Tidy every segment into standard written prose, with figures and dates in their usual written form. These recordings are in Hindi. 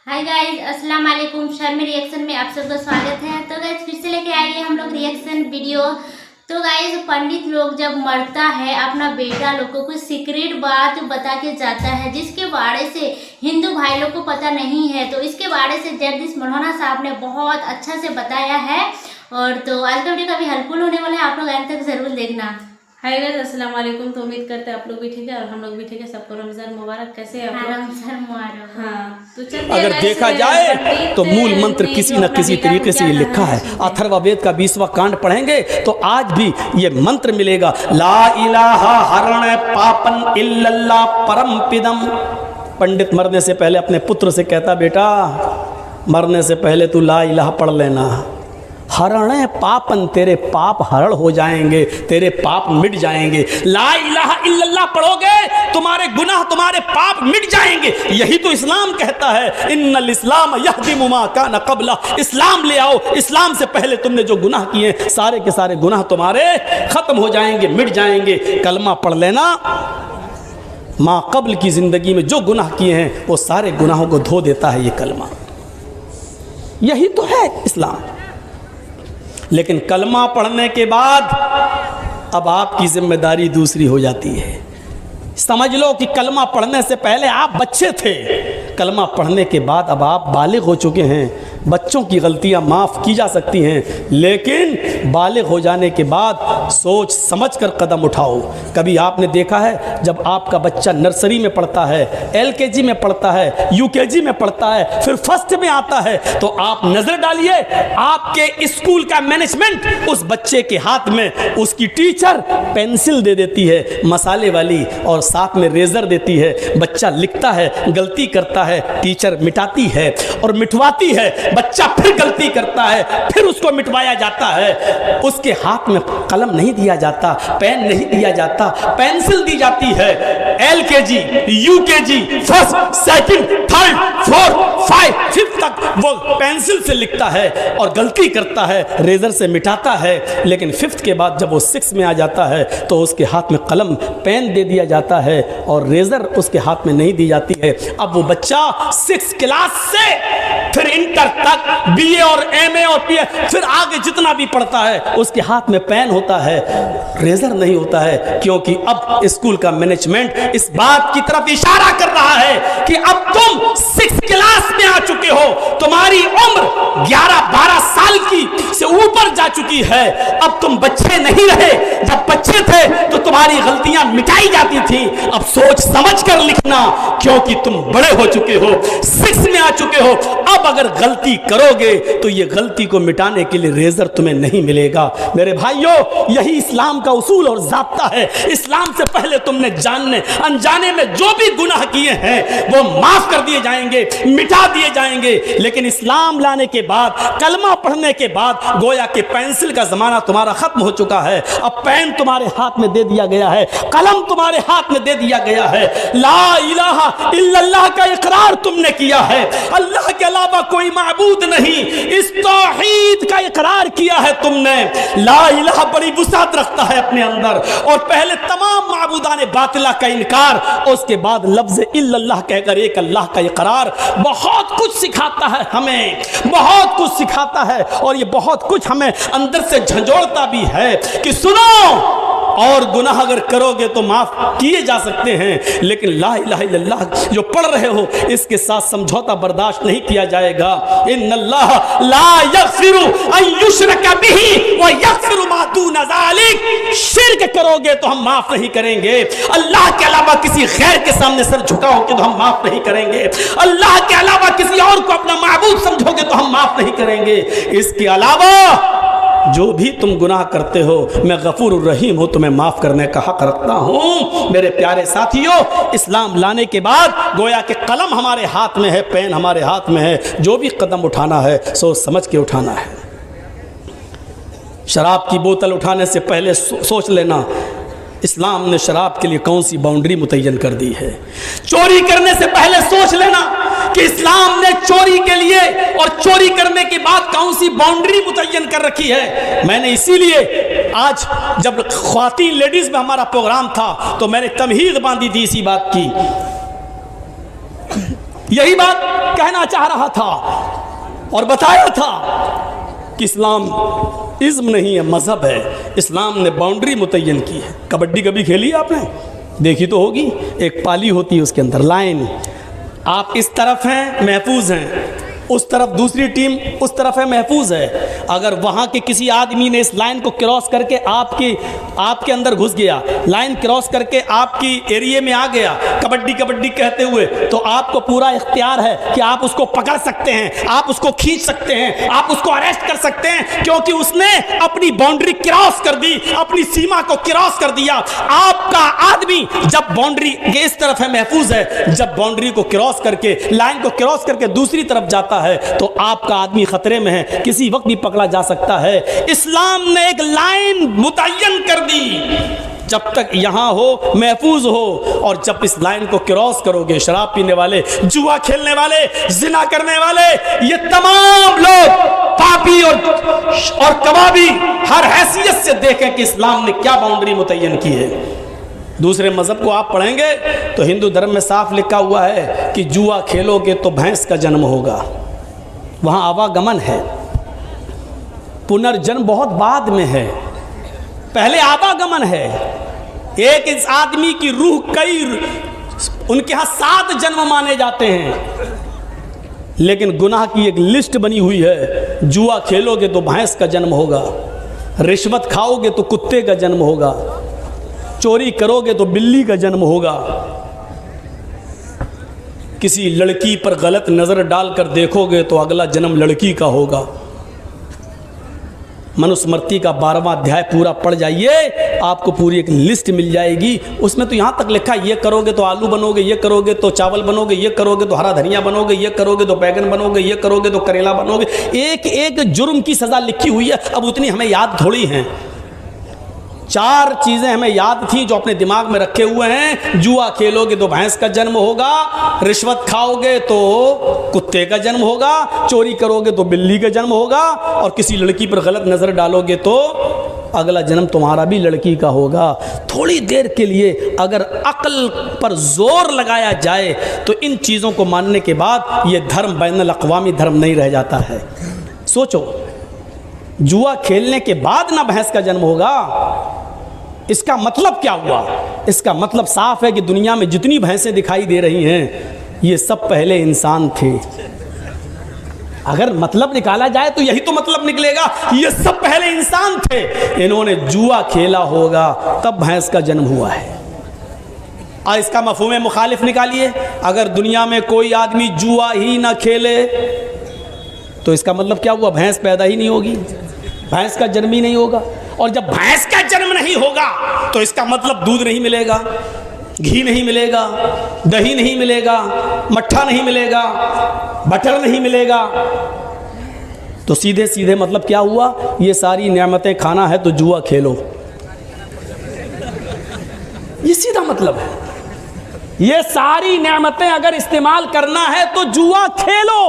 हाय गाइस, अस्सलाम वालेकुम। शर्मी रिएक्शन में आप सबका स्वागत है। तो गाइस फिर से लेके आएंगे हम लोग रिएक्शन वीडियो। तो गाइस पंडित लोग जब मरता है अपना बेटा लोग को कुछ सीक्रेट बात बता के जाता है जिसके बारे से हिंदू भाई लोग को पता नहीं है। तो इसके बारे से जगदीश मल्होत्रा साहब ने बहुत अच्छा से बताया है। और तो आज का वीडियो काफी हेल्पफुल होने वाला है, आप लोग एंड तक जरूर देखना। हाय गाइस, अस्सलाम वालेकुम। तो उम्मीद करते हैं आप लोग भी ठीक है और हम लोग भी ठीक है। सबको रमजान मुबारक। कैसे हैं आप लोग? रमजान मुबारक। हाँ, तो चलते अगर हैं देखा गाइस, जाए तो मूल मंत्र किसी न किसी तरीके से ये लिखा है। अथर्ववेद का 20वां कांड पढ़ेंगे तो आज भी ये मंत्र मिलेगा, ला इलाहा हरण पापन इल्लल्लाह परम पिदम। पंडित मरने से पहले अपने पुत्र से कहता, बेटा मरने से पहले तू ला इलाहा पढ़ लेना। हरण पापन, तेरे पाप हरण हो जाएंगे, तेरे पाप मिट जाएंगे। ला इलाहा इल्लल्लाह पढ़ोगे तुम्हारे गुनाह तुम्हारे पाप मिट जाएंगे। यही तो इस्लाम कहता है, इन्नल इस्लाम यहदिमु मा कान क़ब्ला। इस्लाम ले आओ, इस्लाम से पहले तुमने जो गुनाह किए सारे के सारे गुनाह तुम्हारे खत्म हो जाएंगे, मिट जाएंगे। कलमा पढ़ लेना, माँ कब्ल की जिंदगी में जो गुनाह किए हैं वो सारे गुनाहों को धो देता है ये कलमा। यही तो है इस्लाम। लेकिन कलमा पढ़ने के बाद अब आपकी जिम्मेदारी दूसरी हो जाती है। समझ लो कि कलमा पढ़ने से पहले आप बच्चे थे, कलमा पढ़ने के बाद अब आप बालिग हो चुके हैं। बच्चों की गलतियां माफ़ की जा सकती हैं, लेकिन बालिग हो जाने के बाद सोच समझकर कदम उठाओ। कभी आपने देखा है जब आपका बच्चा नर्सरी में पढ़ता है, एलकेजी में पढ़ता है, यूकेजी में पढ़ता है, फिर फर्स्ट में आता है, तो आप नज़र डालिए आपके स्कूल का मैनेजमेंट उस बच्चे के हाथ में उसकी टीचर पेंसिल दे देती है मसाले वाली और साथ में रेजर देती है। बच्चा लिखता है, गलती करता है, टीचर मिटाती है और मिटवाती है। बच्चा फिर गलती करता है, फिर उसको मिटवाया जाता है। उसके हाथ में कलम नहीं दिया जाता, पेन नहीं दिया जाता, पेंसिल दी जाती है। LKG, UKG, first, second, third, fourth, 5, 5 तक वो पेंसिल से लिखता है और गलती करता है, रेजर से मिटाता है। लेकिन 5th के बाद जब वो 6 में आ जाता है तो उसके हाथ में कलम पेन दे दिया जाता है और रेजर उसके हाथ में नहीं दी जाती है। अब वो बच्चा 6 क्लास से फिर इंटर तक बीए और एमए और पीए फिर आगे जितना भी पढ़ता है उसके हाथ में पेन होता है, रेजर नहीं होता है। क्योंकि अब स्कूल का मैनेजमेंट इस बात की तरफ इशारा कर रहा है कि अब तुम 6 क्लास में आ चुके हो, तुम्हारी उम्र 11-12 साल की से ऊपर जा चुकी है। अब तुम बच्चे नहीं रहे, जब बच्चे थे तो तुम्हारी गलतियां मिटाई जाती थी। अब सोच समझ कर लिखना, क्योंकि तुम बड़े हो चुके हो, 6 में आ चुके हो। अब अगर गलती करोगे तो ये गलती को मिटाने के लिए रेजर तुम्हें नहीं मिलेगा। मेरे भाइयों, यही इस्लाम का उसूल और ज़ाब्ता है। इस्लाम से पहले तुमने जानने अनजाने में जो भी गुनाह किए हैं वो माफ कर दिए जाएंगे, मिटा दिए जाएंगे। लेकिन इस्लाम लाने के बाद, कलमा पढ़ने के बाद गोया कि पेंसिल का जमाना तुम्हारा खत्म हो चुका है। अब पेन तुम्हारे हाथ में दे दिया गया है, कलम तुम्हारे हाथ में दे दिया गया है। ला इलाहा इल्लल्लाह का इकरार तुमने किया है, अल्लाह के अलावा कोई माबूद नहीं, इस तौहीद का इकरार किया है तुमने। ला इलाहा बड़ी वुसात रखता है अपने अंदर, और पहले तमाम माबूदाने बातिला का इनकार, उसके बाद लफ्ज इल्लल्लाह कहकर एक अल्लाह का इकरार बहुत कुछ सिखाता है हमें, बहुत कुछ सिखाता है। और ये बहुत कुछ हमें अंदर से झंझोड़ता भी है कि सुनो, और गुनाह अगर करोगे तो माफ किए जा सकते हैं, लेकिन ला इलाहा इल्लल्लाह जो पढ़ रहे हो इसके साथ समझौता बर्दाश्त नहीं किया जाएगा। इन्नल्लाह ला यग़फिरु अन युश्रका बिही व यग़फिरु मा दूना ज़ालिक। शिर्क करोगे तो हम माफ नहीं करेंगे। अल्लाह के अलावा किसी गैर के सामने सर झुकाओगे तो हम माफ नहीं करेंगे। अल्लाह के अलावा किसी और को अपना माबूद समझोगे तो हम माफ नहीं करेंगे। इसके अलावा जो भी तुम गुनाह करते हो, मैं गफूर रहीम हूँ, तुम्हें माफ़ करने का हक रखता हूँ। मेरे प्यारे साथियों, इस्लाम लाने के बाद गोया कि कलम हमारे हाथ में है, पेन हमारे हाथ में है। जो भी कदम उठाना है सोच समझ के उठाना है। शराब की बोतल उठाने से पहले सोच लेना इस्लाम ने शराब के लिए कौन सी बाउंड्री मुतय्यन कर दी है। चोरी करने से पहले सोच लेना कि इस्लाम ने चोरी के लिए और चोरी करने के बाद कौन सी बाउंड्री मुतय्यन कर रखी है। मैंने इसीलिए आज जब ख्वातीन लेडीज में हमारा प्रोग्राम था तो मैंने तमहीद बांधी थी इसी बात की यही बात कहना चाह रहा था और बताया था कि इस्लाम इज्म नहीं है, मज़हब है। इस्लाम ने बाउंड्री मुतय्यन की है। कबड्डी कभी खेली है आपने? देखी तो होगी। एक पाली होती है, उसके अंदर लाइन, आप इस तरफ हैं महफूज हैं, उस तरफ दूसरी टीम उस तरफ है महफूज है। अगर वहाँ के किसी आदमी ने इस लाइन को क्रॉस करके आपके अंदर घुस गया, लाइन क्रॉस करके आपकी एरिया में आ गया कबड्डी कबड्डी कहते हुए, तो आपको पूरा इख्तियार है कि आप उसको पकड़ सकते हैं, आप उसको खींच सकते हैं, आप उसको अरेस्ट कर सकते हैं, क्योंकि उसने अपनी बाउंड्री क्रॉस कर दी, अपनी सीमा को क्रॉस कर दिया। आपका आदमी जब बाउंड्री के इस तरफ है महफूज है, जब बाउंड्री को क्रॉस करके लाइन को क्रॉस करके दूसरी तरफ जाता है तो आपका आदमी खतरे में है, किसी वक्त भी पकड़ा जा सकता है। इस्लाम ने एक लाइन मुतय्यन कर दी, जब तक यहां हो महफूज हो, और जब इस लाइन को क्रॉस करोगे, शराब पीने वाले, जुआ खेलने वाले, जिना करने वाले, ये तमाम लोग पापी और कबाबी हर हैसियत से देखें कि इस्लाम ने क्या बाउंड्री मुतय्यन की है। दूसरे मजहब को आप पढ़ेंगे तो हिंदू धर्म में साफ लिखा हुआ है कि जुआ खेलोगे तो भैंस का जन्म होगा। वहाँ आवागमन है, पुनर्जन्म बहुत बाद में है, पहले आवागमन है। एक इस आदमी की रूह कई, उनके यहाँ 7 जन्म माने जाते हैं, लेकिन गुनाह की एक लिस्ट बनी हुई है। जुआ खेलोगे तो भैंस का जन्म होगा, रिश्वत खाओगे तो कुत्ते का जन्म होगा, चोरी करोगे तो बिल्ली का जन्म होगा, किसी लड़की पर गलत नज़र डालकर देखोगे तो अगला जन्म लड़की का होगा। मनुस्मृति का 12वां अध्याय पूरा पढ़ जाइए, आपको पूरी एक लिस्ट मिल जाएगी। उसमें तो यहाँ तक लिखा है, ये करोगे तो आलू बनोगे, ये करोगे तो चावल बनोगे, ये करोगे तो हरा धनिया बनोगे, ये करोगे तो बैगन बनोगे, ये करोगे तो करेला बनोगे। एक एक जुर्म की सज़ा लिखी हुई है। अब उतनी हमें याद थोड़ी हैं। 4 चीज़ें हमें याद थी जो अपने दिमाग में रखे हुए हैं। जुआ खेलोगे तो भैंस का जन्म होगा, रिश्वत खाओगे तो कुत्ते का जन्म होगा, चोरी करोगे तो बिल्ली का जन्म होगा, और किसी लड़की पर गलत नज़र डालोगे तो अगला जन्म तुम्हारा भी लड़की का होगा। थोड़ी देर के लिए अगर अक्ल पर जोर लगाया जाए तो इन चीज़ों को मानने के बाद ये धर्म बैनुल अक़वामी धर्म नहीं रह जाता है। सोचो, जुआ खेलने के बाद ना भैंस का जन्म होगा, इसका मतलब क्या हुआ? इसका मतलब साफ है कि दुनिया में जितनी भैंसें दिखाई दे रही हैं ये सब पहले इंसान थे। अगर मतलब निकाला जाए तो यही तो मतलब निकलेगा, ये सब पहले इंसान थे, इन्होंने जुआ खेला होगा तब भैंस का जन्म हुआ है। और इसका मफ़हूम मुखालिफ निकालिए, अगर दुनिया में कोई आदमी जुआ ही ना खेले तो इसका मतलब क्या हुआ? भैंस पैदा ही नहीं होगी, भैंस का जन्म ही नहीं होगा। और जब भैंस का जन्म नहीं होगा तो इसका मतलब दूध नहीं मिलेगा, घी नहीं मिलेगा, दही नहीं मिलेगा, मट्ठा नहीं मिलेगा, बटर नहीं मिलेगा। तो सीधे सीधे मतलब क्या हुआ? ये सारी नेमतें खाना है तो जुआ खेलो, ये सीधा मतलब है। ये सारी नेमतें अगर इस्तेमाल करना है तो जुआ खेलो।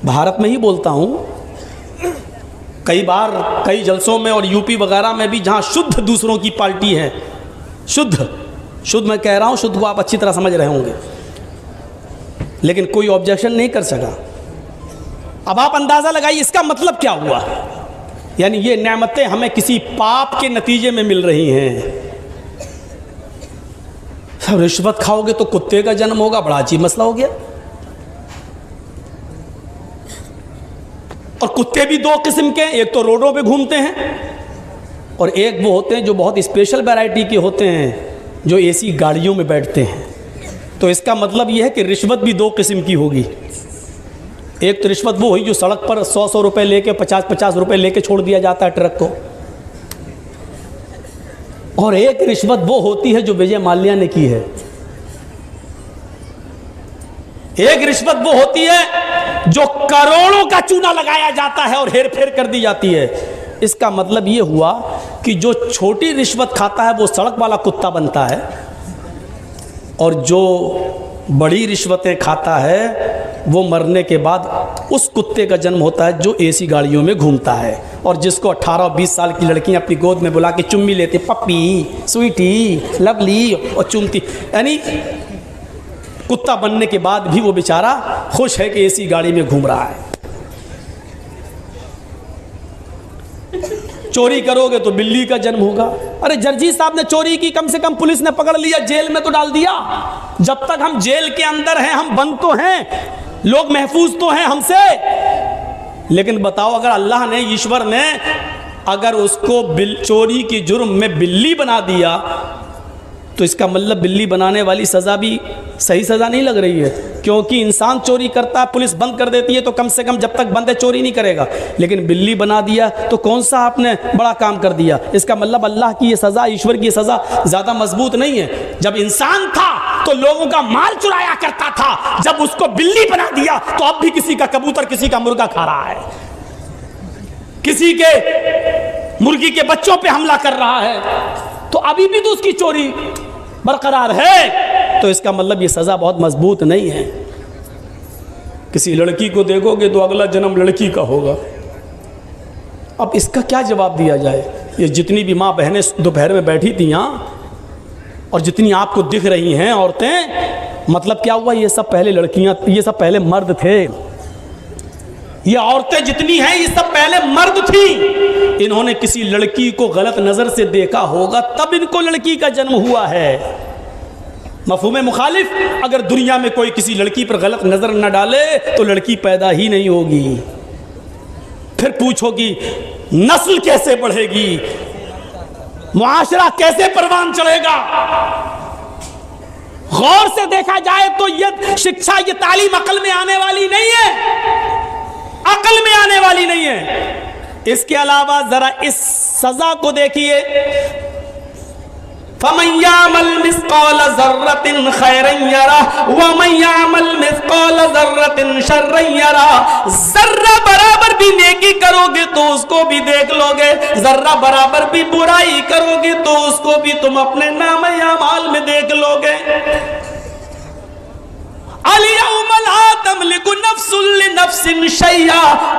भारत में ही बोलता हूँ, कई बार कई जलसों में और यूपी वगैरह में भी जहाँ शुद्ध दूसरों की पार्टी है, शुद्ध मैं कह रहा हूँ, शुद्ध को आप अच्छी तरह समझ रहे होंगे, लेकिन कोई ऑब्जेक्शन नहीं कर सका। अब आप अंदाज़ा लगाइए इसका मतलब क्या हुआ? यानी ये नेमतें हमें किसी पाप के नतीजे में मिल रही हैं। सब रिश्वत खाओगे तो कुत्ते का जन्म होगा, बड़ा अजीब मसला हो गया। और कुत्ते भी 2 किस्म के, एक तो रोडों पे घूमते हैं और एक वो होते हैं जो बहुत स्पेशल वैरायटी के होते हैं, जो एसी गाड़ियों में बैठते हैं। तो इसका मतलब ये है कि रिश्वत भी 2 किस्म की होगी। एक तो रिश्वत वो हुई जो सड़क पर 100 रुपये लेके 50 रुपये लेके छोड़ दिया जाता है ट्रक को, और एक रिश्वत वो होती है जो विजय माल्या ने की है। एक रिश्वत वो होती है जो करोड़ों का चूना लगाया जाता है और हेर फेर कर दी जाती है। इसका मतलब ये हुआ कि जो छोटी रिश्वत खाता है वो सड़क वाला कुत्ता बनता है, और जो बड़ी रिश्वतें खाता है वो मरने के बाद उस कुत्ते का जन्म होता है जो एसी गाड़ियों में घूमता है, और जिसको 18-20 साल की लड़कियां अपनी गोद में बुला के चुम्मी लेती, पप्पी, स्वीटी, लवली, और चूमती। यानी कुत्ता बनने के बाद भी वो बेचारा खुश है कि एसी गाड़ी में घूम रहा है। चोरी करोगे तो बिल्ली का जन्म होगा। अरे जर्जी साहब ने चोरी की, कम से कम पुलिस ने पकड़ लिया, जेल में तो डाल दिया। जब तक हम जेल के अंदर हैं, हम बंद तो हैं, लोग महफूज तो हैं हमसे। लेकिन बताओ, अगर अल्लाह ने, ईश्वर ने अगर उसको चोरी की जुर्म में बिल्ली बना दिया, तो इसका मतलब बिल्ली बनाने वाली सज़ा भी सही सज़ा नहीं लग रही है। क्योंकि इंसान चोरी करता है, पुलिस बंद कर देती है, तो कम से कम जब तक बंद है चोरी नहीं करेगा। लेकिन बिल्ली बना दिया तो कौन सा आपने बड़ा काम कर दिया। इसका मतलब अल्लाह की ये सज़ा, ईश्वर की सज़ा ज़्यादा मजबूत नहीं है। जब इंसान था तो लोगों का माल चुराया करता था, जब उसको बिल्ली बना दिया तो अब भी किसी का कबूतर, किसी का मुर्गा खा रहा है, किसी के मुर्गी के बच्चों पे हमला कर रहा है, तो अभी भी तो उसकी चोरी बरकरार है। तो इसका मतलब ये सज़ा बहुत मजबूत नहीं है। किसी लड़की को देखोगे तो अगला जन्म लड़की का होगा। अब इसका क्या जवाब दिया जाए। ये जितनी भी माँ बहनें दोपहर में बैठी थी यहाँ, और जितनी आपको दिख रही हैं औरतें, मतलब क्या हुआ, ये सब पहले लड़कियाँ, ये सब पहले मर्द थे। ये औरतें जितनी हैं ये सब पहले मर्द थी। इन्होंने किसी लड़की को गलत नज़र से देखा होगा, तब इनको लड़की का जन्म हुआ है। मफ़हूम मुखालिफ, अगर दुनिया में कोई किसी लड़की पर गलत नज़र न डाले तो लड़की पैदा ही नहीं होगी। फिर पूछोगी नस्ल कैसे बढ़ेगी, मुआशरा कैसे परवान चढ़ेगा। गौर से देखा जाए तो ये शिक्षा, ये तालीम अकल में आने वाली नहीं है, अकल में आने वाली नहीं है। इसके अलावा जरा इस सजा को देखिए, फमन यामल मिस्काल ज़र्रतिन खैरन यरा वमन यामल मिस्काल ज़र्रतिन शर्रन यरा। जर्रा बराबर भी नेकी करोगे तो उसको भी देख लोगे, जर्रा बराबर भी बुराई करोगे तो उसको भी तुम अपने नाम अमाल में देख लोगे।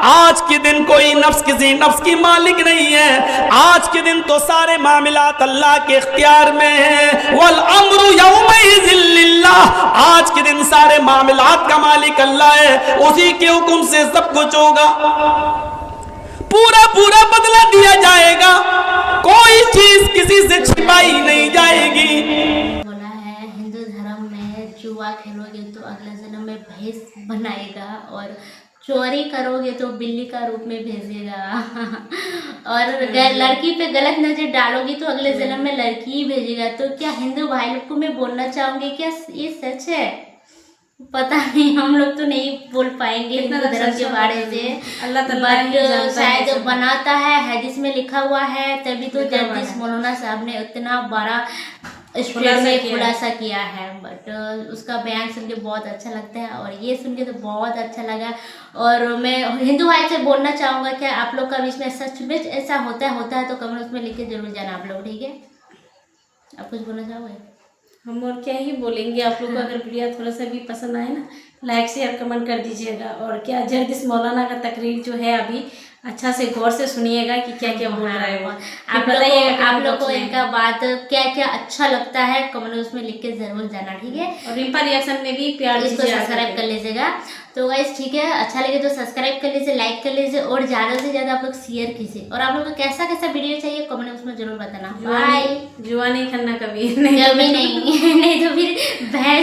आज के दिन कोई नफ्स किसी नफ्स की मालिक नहीं है। आज के दिन तो सारे मामलात अल्लाह के इख्तियार में हैं। वल अम्रु यौमइज़िन लिल्लाह। आज के दिन सारे मामलात का मालिक अल्लाह है, उसी के हुक्म से सब कुछ होगा। पूरा पूरा बदला दिया जाएगा, कोई चीज किसी से छिपाई नहीं जाएगी। जुआ खेलोगे तो अगले जन्म में भैंस बनाएगा, और चोरी करोगे तो बिल्ली का रूप में भेजेगा, और लड़की पे गलत नजर डालोगी तो अगले जन्म में लड़की ही भेजेगा। तो क्या हिंदू भाई लोग को मैं बोलना चाहूँगी, क्या ये सच है? पता नहीं, हम लोग तो नहीं बोल पाएंगे हिंदू धर्म के बारे में। बट शायद बनाता है, हदीस में लिखा हुआ है, तभी तो जस्टिस मौलाना साहब ने उतना बड़ा स्टेट में खुलासा किया है। बट उसका बयान सुन के बहुत अच्छा लगता है, और ये सुन के तो बहुत अच्छा लगा। और मैं हिंदू भाई से बोलना चाहूँगा कि आप लोग का बीच में सच में ऐसा होता है तो कमेंट में लिख के जरूर जाना आप लोग, ठीक है? आप कुछ बोलना चाहोगे? हम और क्या ही बोलेंगे। आप लोग को अगर वीडियो थोड़ा सा भी पसंद आए ना, लाइक शेयर कमेंट कर दीजिएगा। और क्या जर्दिस मौलाना का तकरीर जो है अभी अच्छा से गौर से सुनिएगा कि क्या क्या बोल रहा है वो। आप बताइए आप लोग को इनका बात क्या क्या अच्छा लगता है, कमेंट उसमें लिख के जरूर जाना, ठीक है? और रिम्पा रिएक्शन में भी प्यार इसको सब्सक्राइब कर लीजिएगा। तो गाइस ठीक है, अच्छा लगे तो सब्सक्राइब कर लीजिए, लाइक कर लीजिए, और ज़्यादा से ज़्यादा आप लोग शेयर कीजिए। और आप लोग को कैसा कैसा वीडियो चाहिए कमेंट उसमें जरूर बताना। बाय। जुआ नहीं करना कभी नहीं तो फिर